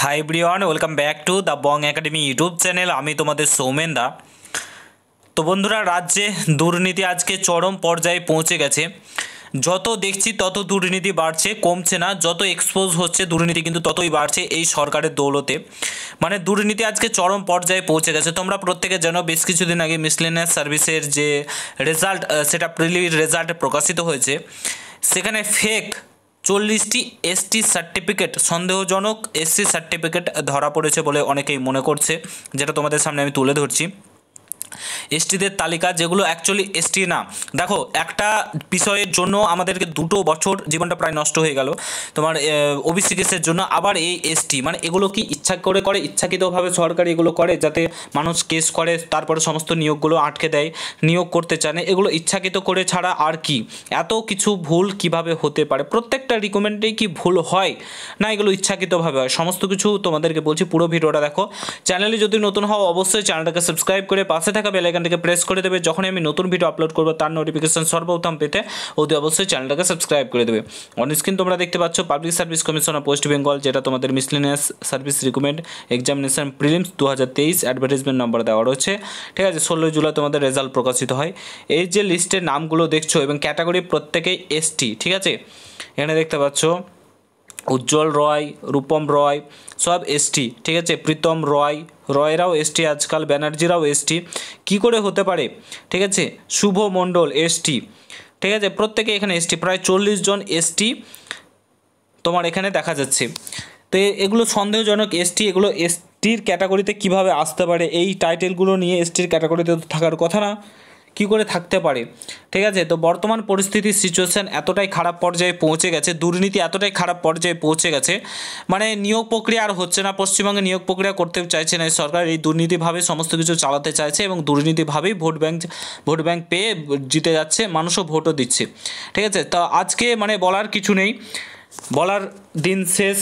Hi everyone, welcome back to the Bong academy YouTube channel. আমি তোমাদের সৌমেন দা। তো বন্ধুরা, রাজ্যে দুর্নীতি আজকে চরম পর্যায়ে পৌঁছে গেছে। যত দেখছি তত দুর্নীতি বাড়ছে, কমছে না। যত এক্সপোজ হচ্ছে দুর্নীতি কিন্তু ততই বাড়ছে এই সরকারের দৌলতে। মানে দুর্নীতি আজকে চরম পর্যায়ে পৌঁছে গেছে। তোমরা প্রত্যেকে জানো, বেশ কিছুদিন আগে মিসলেনিয়াস সার্ভিসের যে রেজাল্ট, সেটা প্রিলিমিনারি রেজাল্ট প্রকাশিত হয়েছে। সেখানে ফেক 40টি এসটি সার্টিফিকেট, সন্দেহজনক এসসি সার্টিফিকেট ধরা পড়েছে বলে অনেকেই মনে করছে, যেটা তোমাদের সামনে আমি তুলে ধরছি। এসটিদের তালিকা, যেগুলো অ্যাকচুয়ালি এসটি না। দেখো, একটা বিষয়ের জন্য আমাদেরকে 2 বছর জীবনটা প্রায় নষ্ট হয়ে গেল তোমার ওবিসি কেসের জন্য। আবার এই এসটি, মানে এগুলো কি ইচ্ছা করে করে, ইচ্ছাকৃতভাবে সরকার এগুলো করে যাতে মানুষ কেস করে, তারপরে সমস্ত নিয়োগগুলো আটকে দেয়, নিয়োগ করতে চায় না। এগুলো ইচ্ছাকৃত করে ছাড়া আর কি? এত কিছু ভুল কিভাবে হতে পারে? প্রত্যেকটা রিকমেন্ডেই কি ভুল হয় না এগুলো ইচ্ছাকৃতভাবে হয়? সমস্ত কিছু তোমাদেরকে বলছি, পুরো ভিডিওটা দেখো। চ্যানেলে যদি নতুন হও অবশ্যই চ্যানেলটাকে সাবস্ক্রাইব করে পাশে থাকা বেল আইকনটাকে প্রেস করে দেবে। যখনই আমি নতুন ভিডিও আপলোড করবো তার নোটিফিকেশন সর্বপ্রথম পেতে অতি অবশ্যই চ্যানেলটাকে সাবস্ক্রাইব করে দেবে। অন স্ক্রিন তোমরা দেখতে পাচ্ছ public service commission of West Bengal, যেটা তোমাদের miscellaneous service recommend examination prelims 2023 advertisement number দেওয়া রয়েছে। ঠিক আছে, 16 জুলাই তোমাদের রেজাল্ট প্রকাশিত হয়। এই যে লিস্টের নামগুলো দেখছো এবং ক্যাটাগরি প্রত্যেকেই এসটি। ঠিক আছে, এখানে দেখতে পাচ্ছ উজ্জ্বল রয়, রূপম রয়, সব এসটি। ঠিক আছে, প্রীতম রয়রাও এসটি, আজকাল ব্যানার্জিরাও এসটি। কি করে হতে পারে? ঠিক আছে, শুভ মণ্ডল এসটি। ঠিক আছে, প্রত্যেকে এখানে এসটি, প্রায় 40 জন এসটি তোমার এখানে দেখা যাচ্ছে। তো এগুলো সন্দেহজনক এসটি। এগুলো এসটির ক্যাটাগরিতে কিভাবে আসতে পারে? এই টাইটেলগুলো নিয়ে এসটির ক্যাটাগরিতে তো থাকার কথা না, কী করে থাকতে পারে? ঠিক আছে, তো বর্তমান পরিস্থিতির সিচুয়েশান এতটাই খারাপ পর্যায়ে পৌঁছে গেছে, দুর্নীতি এতটাই খারাপ পর্যায়ে পৌঁছে গেছে, মানে নিয়োগ প্রক্রিয়া আর হচ্ছে না। পশ্চিমবঙ্গে নিয়োগ প্রক্রিয়া করতে চাইছে না এই সরকার। এই দুর্নীতিভাবে সমস্ত কিছু চালাতে চাইছে এবং দুর্নীতিভাবেই ভোট ব্যাংক পেয়ে জিতে যাচ্ছে, মানুষও ভোটও দিচ্ছে। ঠিক আছে, তো আজকে মানে বলার কিছু নেই, বলার দিন শেষ।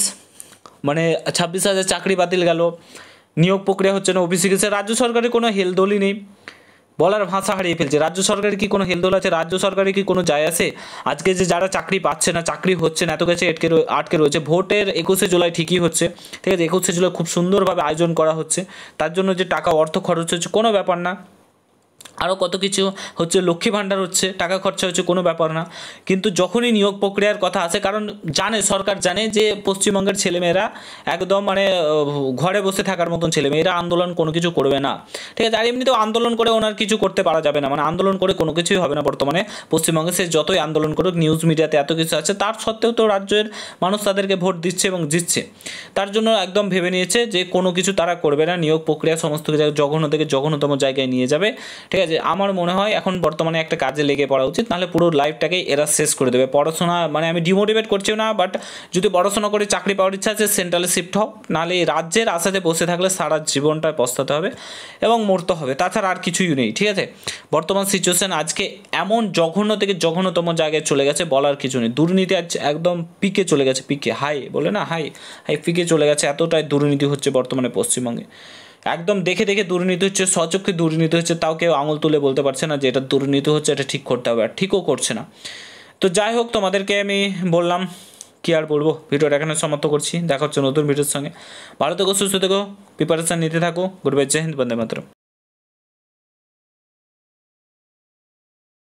মানে 26,000 চাকরি বাতিল গেল, নিয়োগ প্রক্রিয়া হচ্ছে না, ওবিসি কেসে রাজ্য সরকারের কোনো হেলদোলই নেই, বলার ভাষা হারিয়ে ফেলছে। রাজ্য সরকারের কি কোনো হেলদোল আছে? রাজ্য সরকারের কি কোনো যায় আসে? আজকে যে যারা চাকরি পাচ্ছে না, চাকরি হচ্ছে না, এত কাছে আটকে রয়েছে। ভোটের 21শে জুলাই ঠিকই হচ্ছে, ঠিক আছে, 21শে জুলাই খুব সুন্দরভাবে আয়োজন করা হচ্ছে। তার জন্য যে টাকা অর্থ খরচ হচ্ছে কোনো ব্যাপার না, আরও কত কিছু হচ্ছে, লক্ষ্মী ভাণ্ডার হচ্ছে, টাকা খরচা হচ্ছে, কোনো ব্যাপার না। কিন্তু যখনই নিয়োগ প্রক্রিয়ার কথা আসে, কারণ সরকার জানে যে পশ্চিমবঙ্গের ছেলেমেয়েরা একদম মানে ঘরে বসে থাকার মতন ছেলেমেয়েরা, আন্দোলন কোনো কিছু করবে না। ঠিক আছে, আর এমনিতেও আন্দোলন করে ওনার কিছু করতে পারা যাবে না, মানে আন্দোলন করে কোনো কিছুই হবে না বর্তমানে পশ্চিমবঙ্গে। সে যতই আন্দোলন করুক, নিউজ মিডিয়াতে এত কিছু আছে, তার সত্ত্বেও তো রাজ্যের মানুষ তাদেরকে ভোট দিচ্ছে এবং জিতছে। তার জন্য একদম ভেবে নিয়েছে যে কোনো কিছু তারা করবে না, নিয়োগ প্রক্রিয়া সমস্ত জঘন্য থেকে জঘন্যতম জায়গায় নিয়ে যাবে। ঠিক আছে, আমার মনে হয় এখন বর্তমানে একটা কাজে লেগে পড়া উচিত, নাহলে পুরো লাইফটাকেই এরা শেষ করে দেবে। পড়াশোনা মানে আমি ডিমোটিভেট করছি না, বাট যদি পড়াশোনা করে চাকরি পাওয়ার ইচ্ছা আছে সেন্ট্রালে শিফট হোক, নাহলে এই রাজ্যের আশাতে বসে থাকলে সারা জীবনটা পস্তাতে হবে এবং মরতে হবে, তাছাড়া আর কিছুই নেই। ঠিক আছে, বর্তমান সিচুয়েশান আজকে এমন জঘন্য থেকে জঘন্যতম জায়গায় চলে গেছে, বলার কিছু নেই। দুর্নীতি আজ একদম পিকে চলে গেছে, পিকে, হাই বলে না, হাই পিকে চলে গেছে। এতটাই দুর্নীতি হচ্ছে বর্তমানে পশ্চিমবঙ্গে, একদম দেখে দেখে দুর্নীতি হচ্ছে, স্বচক্ষে দুর্নীতি হচ্ছে, তাও কেউ আঙুল তুলে বলতে পারছে না যে এটা দুর্নীতি হচ্ছে, এটা ঠিক করতে হবে, আর ঠিকও করছে না। তো যাই হোক, তোমাদেরকে আমি বললাম, কি আর বলবো, ভিডিওটা এখানে সমাপ্ত করছি। দেখা হচ্ছে নতুন ভিডিওর সঙ্গে। ভালো থেকো, সুস্থ থেকো, প্রিপারেশান নিতে থাকো। গুড বাই, জয় হিন্দ, বন্দে মাতরম।